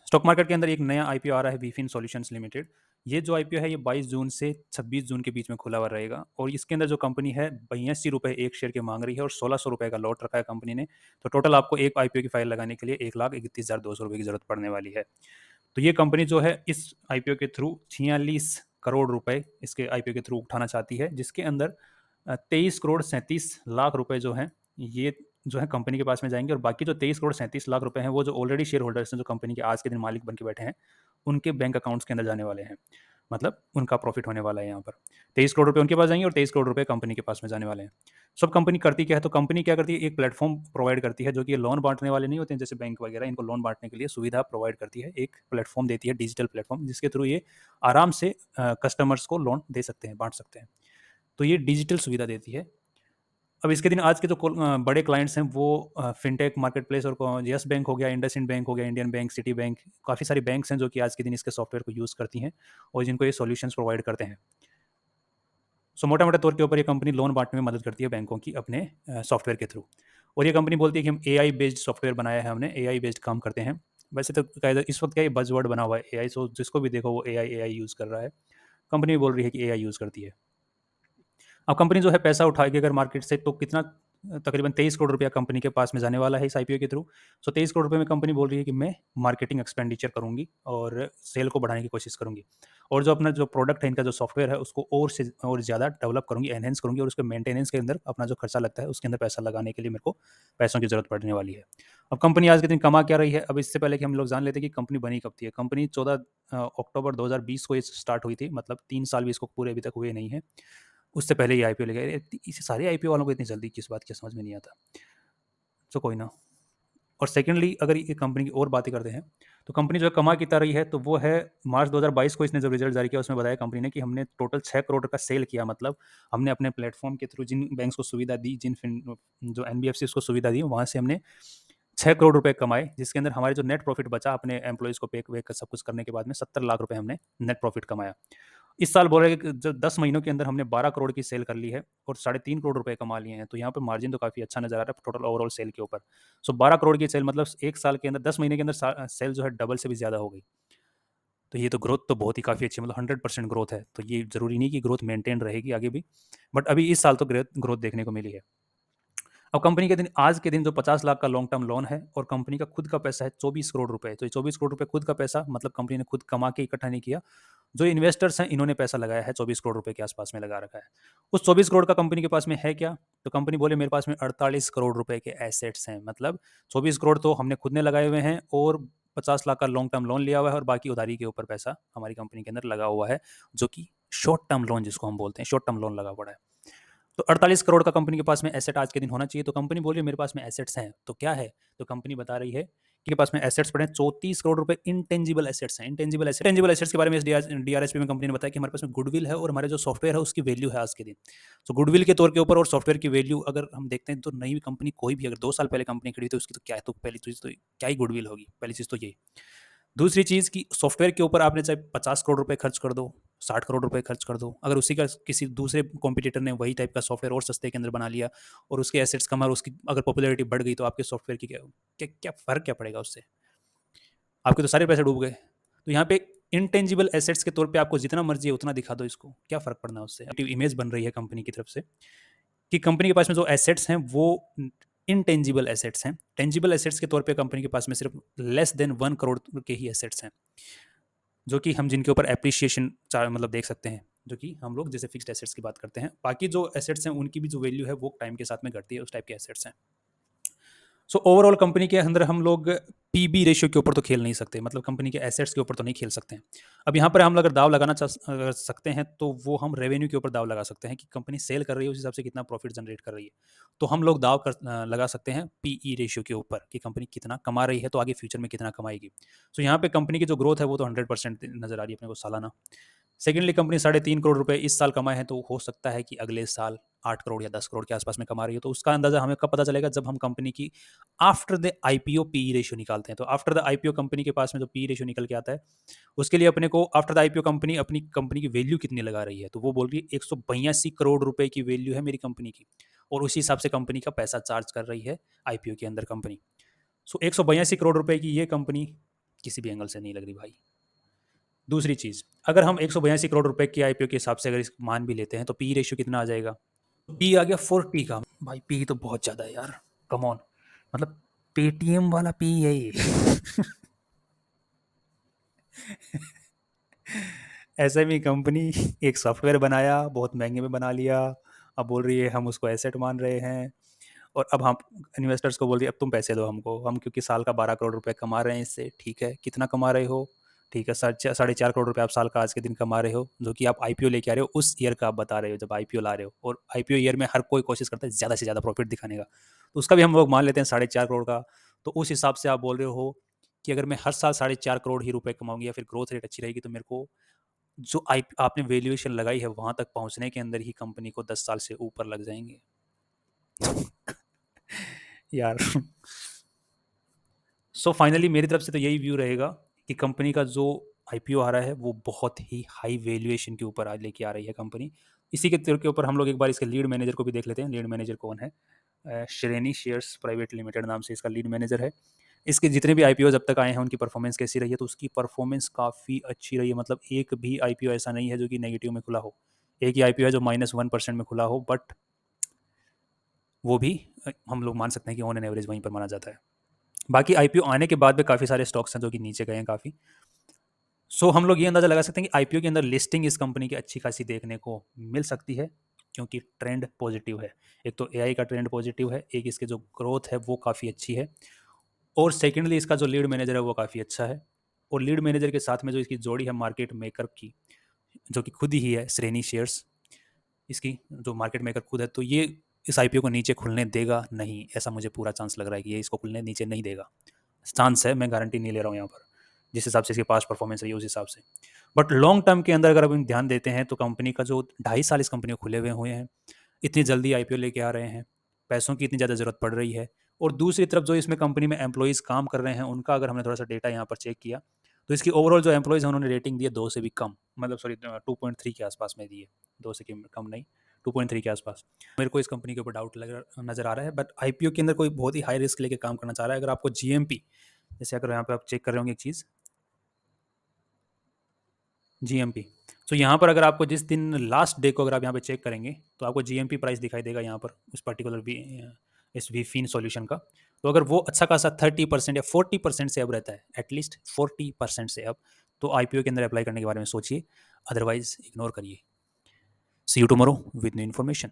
Stock market के अंदर एक नया आईपीओ आ रहा है, वीफिन सॉल्यूशंस लिमिटेड। ये जो आईपीओ है ये 22 जून से 26 जून के बीच में खुला हुआ रहेगा और इसके अंदर जो कंपनी है 82 रुपये एक शेयर की मांग रही है और 1600 रुपये का लॉट रखा है कंपनी ने। तो टोटल आपको एक आईपीओ की फाइल लगाने के लिए 1,31,200 रुपये की जरूरत पड़ने वाली है। तो ये कंपनी जो है इस आईपीओ के थ्रू 46 करोड़ रुपए इसके आईपीओ के थ्रू उठाना चाहती है, जिसके अंदर 23 करोड़ 37 लाख रुपए जो है ये जो है कंपनी के पास में जाएंगे और बाकी जो 23 करोड़ 37 लाख रुपए हैं वो जो ऑलरेडी शेयर होल्डर्स हैं, जो कंपनी के आज के दिन मालिक बन के बैठे हैं, उनके बैंक अकाउंट्स के अंदर जाने वाले हैं। मतलब उनका प्रॉफिट होने वाला है यहाँ पर। 23 करोड़ रुपए उनके पास जाएंगे और 23 करोड़ रुपए कंपनी के पास में जाने वाले हैं। सब कंपनी करती क्या है, तो कंपनी क्या करती है, एक प्लेटफॉर्म प्रोवाइड करती है, जो कि लोन बांटने वाले नहीं होते हैं जैसे बैंक वगैरह, इनको लोन बांटने के लिए सुविधा प्रोवाइड करती है। एक प्लेटफॉर्म देती है, डिजिटल प्लेटफॉर्म, जिसके थ्रू ये आराम से कस्टमर्स को लोन दे सकते हैं, बांट सकते हैं। तो ये डिजिटल सुविधा देती है। अब इसके दिन आज के जो बड़े क्लाइंट्स हैं वो फिनटेक मार्केट प्लेस और यस बैंक हो गया, इंडसइंड बैंक हो गया, इंडियन बैंक, सिटी बैंक, काफ़ी सारी बैंक्स हैं जो कि आज के दिन इसके सॉफ्टवेयर को यूज़ करती हैं और जिनको ये सॉल्यूशंस प्रोवाइड करते हैं। सो मोटा मोटा तौर के ऊपर ये कंपनी लोन बांटने में मदद करती है बैंकों की अपने सॉफ्टवेयर के थ्रू। और ये कंपनी बोलती है कि हम एआई बेस्ड सॉफ्टवेयर बनाया है, हमने एआई बेस्ड काम करते हैं। वैसे तो इस वक्त क्या ये बजवर्ड बना हुआ है एआई, सो जिसको भी देखो वो एआई एआई यूज़ कर रहा है। कंपनी भी बोल रही है कि एआई यूज़ करती है। अब कंपनी जो है पैसा उठाएगी अगर मार्केट से, तो कितना, तकरीबन 23 करोड़ रुपया कंपनी के पास में जाने वाला है इस आईपीओ के थ्रू। सो 23 करोड़ रुपये में कंपनी बोल रही है कि मैं मार्केटिंग एक्सपेंडिचर करूंगी और सेल को बढ़ाने की कोशिश करूंगी और जो अपना जो प्रोडक्ट है, इनका जो सॉफ्टवेयर है, उसको और से और ज़्यादा डेवलप करूंगी, एनहेंस करूंगी और उसके मेंटेनेंस के अंदर अपना जो खर्चा लगता है उसके अंदर पैसा लगाने के लिए मेरे को पैसों की जरूरत पड़ने वाली है। अब कंपनी आज के दिन कमा क्या रही है, अब इससे पहले कि हम लोग जान लेते हैं कि कंपनी बनी कब थी। है कंपनी 14 अक्टूबर 2020 को ये स्टार्ट हुई थी, मतलब 3 साल भी इसको पूरे अभी तक हुए नहीं है। उससे पहले ये आईपीओ लेके आए। इस सारे आईपीओ वालों को इतनी जल्दी किस बात की समझ में नहीं आता। सो कोई ना। और सेकेंडली अगर ये कंपनी की और बातें करते हैं, तो कंपनी जो है कमा कितना रही है, तो वो है मार्च 2022 को इसने जो रिजल्ट जारी किया उसमें बताया कंपनी ने कि हमने टोटल 6 करोड़ का सेल किया। मतलब हमने अपने प्लेटफॉर्म के थ्रू जिन बैंक्स को सुविधा दी, जो एनबीएफसी उसको सुविधा दी, वहाँ से हमने 6 करोड़ रुपए कमाए, जिसके अंदर हमारे जो नेट प्रॉफिट बचा अपने एम्प्लॉयज़ को पे वे सब कुछ करने के बाद में 70 लाख रुपए हमने नेट प्रॉफिट कमाया। इस साल बोल रहे हैं कि जो 10 महीनों के अंदर हमने 12 करोड़ की सेल कर ली है और 3.5 करोड़ रुपए कमा लिए हैं। तो यहाँ पे मार्जिन तो काफ़ी अच्छा नज़र आ रहा है टोटल ओवरऑल सेल के ऊपर। सो 12 करोड़ की सेल, मतलब 1 साल के अंदर 10 महीने के अंदर सेल जो है डबल से भी ज़्यादा हो गई। तो ये तो ग्रोथ तो बहुत ही काफ़ी अच्छी, मतलब 100% ग्रोथ है। तो ये ज़रूरी नहीं कि ग्रोथ मेंटेन रहेगी आगे भी, बट अभी इस साल तो ग्रोथ देखने को मिली है। अब कंपनी के दिन आज के दिन जो 50 लाख का लॉन्ग टर्म लोन है और कंपनी का खुद का पैसा है 24 करोड़ रुपए। तो ये 24 करोड़ रुपए खुद का पैसा, मतलब कंपनी ने खुद कमा के इकट्ठा नहीं किया। जो इन्वेस्टर्स हैं इन्होंने पैसा लगाया है, 24 करोड़ रुपए के आसपास में लगा रखा है। उस 24 करोड़ का कंपनी के पास में है क्या, तो कंपनी बोले मेरे पास में 48 करोड़ रुपए के एसेट्स हैं। मतलब 24 करोड़ तो हमने खुद ने लगाए हुए हैं और 50 लाख का लॉन्ग टर्म लोन लिया हुआ है और बाकी उधारी के ऊपर पैसा हमारी कंपनी के अंदर लगा हुआ है, जो कि शॉर्ट टर्म लोन जिसको हम बोलते हैं, शॉर्ट टर्म लोन लगा पड़ा है। तो 48 करोड़ का कंपनी के पास में एसेट आज के दिन होना चाहिए। तो कंपनी बोल रही है मेरे पास में एसेट्स हैं, तो क्या है, तो कंपनी बता रही है कि पास में एसेट्स पड़े हैं 34 करोड़ रुपए इंटेंजिबल एसेट्स हैं। इंटेंजिबल एसेट्स के बारे में इस डीआरएसपी में कंपनी ने बताया कि हमारे पास में गुडविल है और हमारे जो सॉफ्टवेयर है उसकी वैल्यू है आज के दिन। तो गुडविल के तौर के ऊपर और सॉफ्टवेयर की वैल्यू अगर हम देखते हैं, तो नई कंपनी कोई भी अगर 2 साल पहले कंपनी खड़ी, तो उसकी तो क्या है, तो पहली चीज तो क्या ही गुडविल होगी, पहली चीज तो ये। दूसरी चीज़ कि सॉफ्टवेयर के ऊपर आपने चाहे 50 करोड़ रुपए खर्च कर दो, 60 करोड़ रुपए खर्च कर दो, अगर उसी का किसी दूसरे कॉम्पिटिटर ने वही टाइप का सॉफ्टवेयर और सस्ते के अंदर बना लिया और उसके एसेट्स कम और उसकी अगर पॉपुलैरिटी बढ़ गई, तो आपके सॉफ्टवेयर की क्या क्या क्या फ़र्क क्या पड़ेगा उससे? आपके तो सारे पैसे डूब गए। तो यहाँ पे इंटेंजिबल एसेट्स के तौर पे आपको जितना मर्जी है उतना दिखा दो इसको, क्या फ़र्क पड़ना है उससे? इमेज बन रही है कंपनी की तरफ से कि कंपनी के पास में जो एसेट्स हैं वो इनटेंजिबल एसेट्स हैं। टेंजिबल एसेट्स के तौर पे कंपनी के पास में सिर्फ लेस देन 1 करोड़ के ही एसेट्स हैं, जो कि हम जिनके ऊपर एप्रिसिएशन मतलब देख सकते हैं, जो कि हम लोग जैसे फिक्स्ड एसेट्स की बात करते हैं। बाकी जो एसेट्स हैं उनकी भी जो वैल्यू है वो टाइम के साथ में घटती है, उस टाइप के एसेट्स हैं। सो ओवरऑल कंपनी के अंदर हम लोग पीबी रेशियो के ऊपर तो खेल नहीं सकते, मतलब कंपनी के एसेट्स के ऊपर तो नहीं खेल सकते हैं। अब यहाँ पर हम अगर दाव लगाना अगर सकते हैं, तो वो हम रेवेन्यू के ऊपर दाव लगा सकते हैं कि कंपनी सेल कर रही है उस हिसाब से कितना प्रॉफिट जनरेट कर रही है। तो हम लोग दाव लगा सकते हैं पीई रेशियो के ऊपर कि कंपनी कितना कमा रही है, तो आगे फ्यूचर में कितना कमाएगी। सो यहाँ पे कंपनी की जो ग्रोथ है वो तो 100% नजर आ रही है अपने को सालाना। सेकेंडली कंपनी 3.5 करोड़ रुपए इस साल कमाए हैं, तो हो सकता है कि अगले साल 8 करोड़ या 10 करोड़ के आसपास में कमा रही है। तो उसका अंदाजा हमें कब पता चलेगा, जब हम कंपनी की after the IPO P ratio निकालते हैं। तो आफ्टर द आईपीओ कंपनी के पास में जो पी रेशियो निकल के आता है, उसके लिए अपने को आफ्टर द आईपीओ कंपनी अपनी कंपनी की वैल्यू कितनी लगा रही है, तो वो बोल रही है 182 करोड़ रुपए की वैल्यू है मेरी कंपनी की, और उसी हिसाब से कंपनी का पैसा चार्ज कर रही है आईपीओ के अंदर कंपनी। सो 182 करोड़ रुपए की ये कंपनी किसी भी एंगल से नहीं लग रही भाई। दूसरी चीज़, अगर हम 182 करोड़ रुपए की आईपीओ के हिसाब से अगर इस मान भी लेते हैं तो पी रेशियो कितना आ जाएगा? पी आ गया 40 का। भाई पी तो बहुत ज़्यादा है यार, कम ऑन, मतलब पेटीएम वाला पी है ये। एसएमई कंपनी एक सॉफ्टवेयर बनाया, बहुत महंगे में बना लिया, अब बोल रही है हम उसको एसेट मान रहे हैं, और अब हम इन्वेस्टर्स को बोल दिए अब तुम पैसे दो हमको, हम क्योंकि साल का 12 करोड़ रुपए कमा रहे हैं इससे। ठीक है, कितना कमा रहे हो? ठीक है, 4.5 करोड़ रुपए आप साल का आज के दिन कमा रहे हो, जो कि आप आईपीओ लेके आ रहे हो उस ईयर का आप बता रहे हो जब आईपीओ ला रहे हो, और आईपीओ ईयर में हर कोई कोशिश करता है ज़्यादा से ज़्यादा प्रॉफिट दिखाने का, तो उसका भी हम लोग मान लेते हैं 4.5 करोड़ का। तो उस हिसाब से आप बोल रहे हो कि अगर मैं हर साल 4.5 करोड़ ही रुपए कमाऊंगी या फिर ग्रोथ रेट अच्छी रहेगी, तो मेरे को जो आई आपने वैल्यूएशन लगाई है वहां तक पहुंचने के अंदर ही कंपनी को 10 साल से ऊपर लग जाएंगे। यार, सो फाइनली मेरी तरफ से तो यही व्यू रहेगा कि कंपनी का जो आईपीओ आ रहा है वो बहुत ही हाई वैल्यूएशन के ऊपर आज लेके आ रही है कंपनी। इसी के के ऊपर हम लोग एक बार इसके लीड मैनेजर को भी देख लेते हैं। लीड मैनेजर कौन है? श्रेणी शेयर्स प्राइवेट लिमिटेड नाम से इसका लीड मैनेजर है। इसके जितने भी आईपीओ अब तक आए हैं उनकी परफॉर्मेंस कैसी रही है? तो उसकी परफॉर्मेंस काफ़ी अच्छी रही है, मतलब एक भी आईपीओ ऐसा नहीं है जो कि नेगेटिव में खुला हो। एक ही आईपीओ है जो -1% में खुला हो, बट वो भी हम लोग मान सकते हैं कि ऑन एन एवरेज वहीं पर माना जाता है। बाकी आईपीओ आने के बाद भी काफ़ी सारे स्टॉक्स हैं जो कि नीचे गए हैं काफ़ी। सो हम लोग ये अंदाज़ा लगा सकते हैं कि आईपीओ के अंदर लिस्टिंग इस कंपनी की अच्छी खासी देखने को मिल सकती है, क्योंकि ट्रेंड पॉजिटिव है। एक तो एआई का ट्रेंड पॉजिटिव है, एक इसके जो ग्रोथ है वो काफ़ी अच्छी है, और सेकेंडली इसका जो लीड मैनेजर है वो काफ़ी अच्छा है। और लीड मैनेजर के साथ में जो इसकी जोड़ी है मार्केट मेकर की, जो कि खुद ही है श्रेणी शेयर्स, इसकी जो मार्केट मेकर खुद है, तो ये इस आईपीओ को नीचे खुलने देगा नहीं, ऐसा मुझे पूरा चांस लग रहा है कि ये इसको खुलने नीचे नहीं देगा। चांस है, मैं गारंटी नहीं ले रहा हूँ यहाँ पर, जिस हिसाब से इसकी पास्ट परफॉर्मेंस रही है उस हिसाब से। बट लॉन्ग टर्म के अंदर अगर हम ध्यान देते हैं तो कंपनी का जो 2.5 साल इस कंपनी को खुले हुए हैं, इतनी जल्दी आईपीओ लेके आ रहे हैं, पैसों की इतनी ज़्यादा ज़रूरत पड़ रही है, और दूसरी तरफ जो इसमें कंपनी में एम्प्लॉयज़ काम कर रहे हैं उनका अगर हमने थोड़ा सा डेटा यहाँ पर चेक किया, तो इसकी ओवरऑल जो एम्प्लॉयज़ हैं उन्होंने रेटिंग दी है 2 से भी कम, मतलब सॉरी 2.3 के आसपास में दी है, 2 से कम नहीं, 2.3 के आसपास। मेरे को इस कंपनी के ऊपर डाउट लग नज़र आ रहा है, बट आईपीओ के अंदर कोई बहुत ही हाई रिस्क लेके काम करना चाह रहा है। अगर आपको जीएमपी, जैसे अगर यहाँ पे आप चेक कर रहे होंगे एक चीज़, जीएमपी, तो यहाँ पर अगर आपको जिस दिन लास्ट डे को अगर आप यहाँ पे चेक करेंगे तो आपको जीएमपी प्राइस दिखाई देगा यहाँ पर उस पर्टिकुलर भी इस वी फिन सॉल्यूशन का। तो अगर वो अच्छा खासा 30% या 40% से अब रहता है, एटलीस्ट 40% से अब, तो आईपीओ के अंदर अप्लाई करने के बारे में सोचिए, अदरवाइज इग्नोर करिए। See you tomorrow with new information.